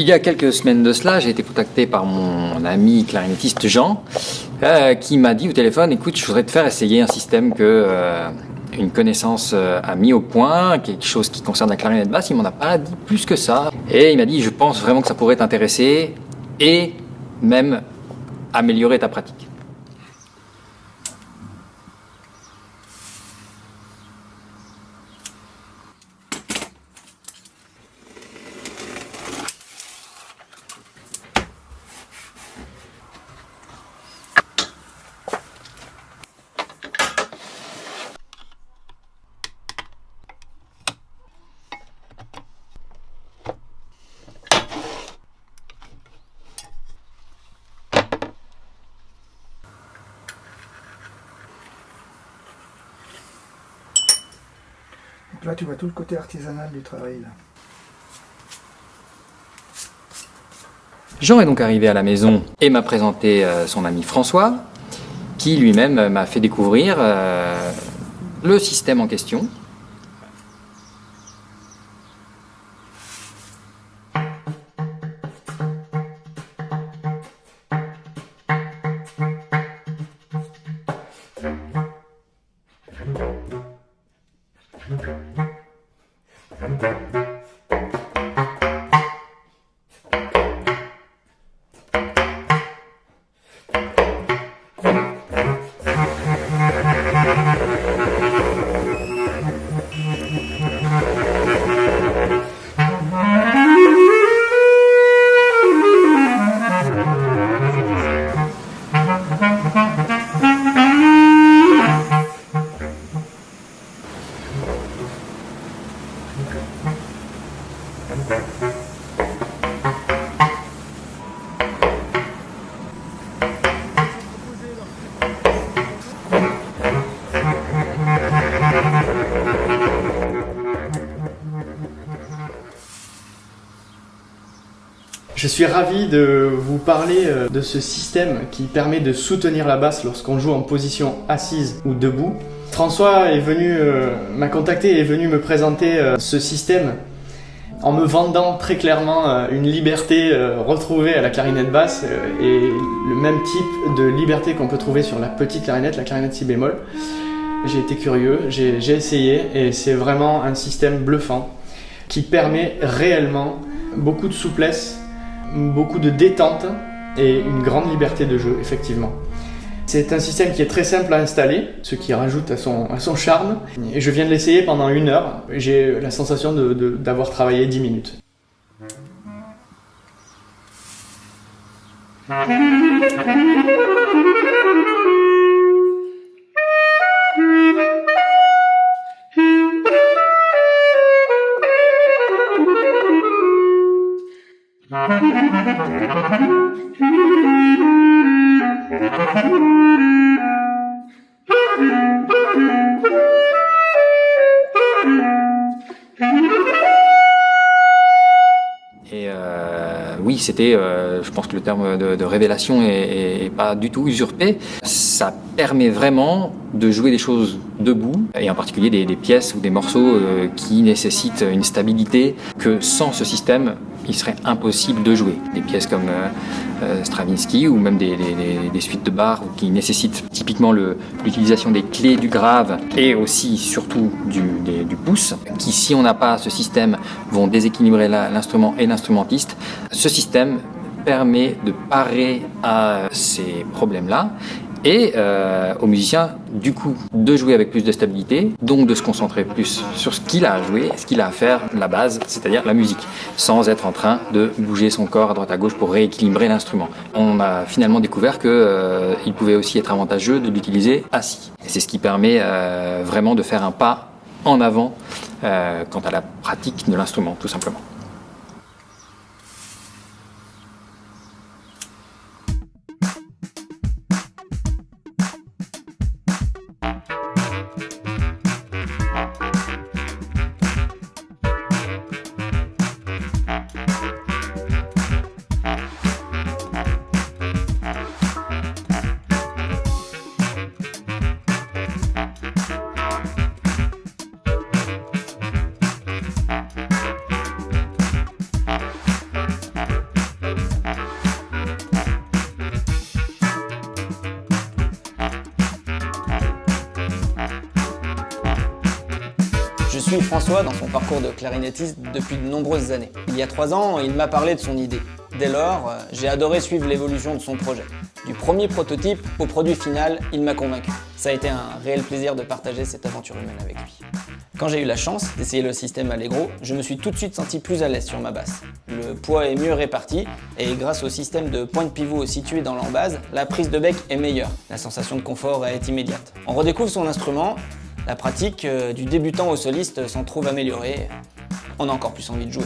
Il y a quelques semaines de cela, j'ai été contacté par mon ami clarinettiste Jean, qui m'a dit au téléphone, écoute, je voudrais te faire essayer un système que une connaissance a mis au point, quelque chose qui concerne la clarinette basse. Il m'en a pas dit plus que ça. Et il m'a dit, je pense vraiment que ça pourrait t'intéresser et même améliorer ta pratique. Donc là, tu vois tout le côté artisanal du travail. Là. Jean est donc arrivé à la maison et m'a présenté son ami François, qui lui-même m'a fait découvrir le système en question. Je suis ravi de vous parler de ce système qui permet de soutenir la basse lorsqu'on joue en position assise ou debout. François m'a contacté et est venu me présenter ce système en me vendant très clairement une liberté retrouvée à la clarinette basse et le même type de liberté qu'on peut trouver sur la petite clarinette, la clarinette si bémol. J'ai été curieux, j'ai essayé et c'est vraiment un système bluffant qui permet réellement beaucoup de souplesse, beaucoup de détente et une grande liberté de jeu, effectivement. C'est un système qui est très simple à installer, ce qui rajoute à son charme. Et je viens de l'essayer pendant 1 heure. J'ai la sensation d'avoir travaillé 10 minutes. Et oui, c'était, je pense que le terme de révélation est pas du tout usurpé. Ça permet vraiment de jouer des choses debout, et en particulier des pièces ou des morceaux qui nécessitent une stabilité que sans ce système, il serait impossible de jouer. Des pièces comme Stravinsky ou même des suites de Bach qui nécessitent typiquement l'utilisation des clés du grave et aussi surtout du pouce, qui si on n'a pas ce système vont déséquilibrer l'instrument et l'instrumentiste. Ce système permet de parer à ces problèmes-là et aux musiciens du coup de jouer avec plus de stabilité, donc de se concentrer plus sur ce qu'il a à jouer, ce qu'il a à faire, la base, c'est-à-dire la musique, sans être en train de bouger son corps à droite à gauche pour rééquilibrer l'instrument. On a finalement découvert que il pouvait aussi être avantageux de l'utiliser assis. Et c'est ce qui permet vraiment de faire un pas en avant quant à la pratique de l'instrument, tout simplement. suis François dans son parcours de clarinettiste depuis de nombreuses années. Il y a 3 ans, il m'a parlé de son idée. Dès lors, j'ai adoré suivre l'évolution de son projet. Du premier prototype au produit final, il m'a convaincu. Ça a été un réel plaisir de partager cette aventure humaine avec lui. Quand j'ai eu la chance d'essayer le système Allegro, je me suis tout de suite senti plus à l'aise sur ma basse. Le poids est mieux réparti et grâce au système de point de pivot situé dans l'embase, la prise de bec est meilleure. La sensation de confort est immédiate. On redécouvre son instrument, la pratique du débutant au soliste s'en trouve améliorée. On a encore plus envie de jouer.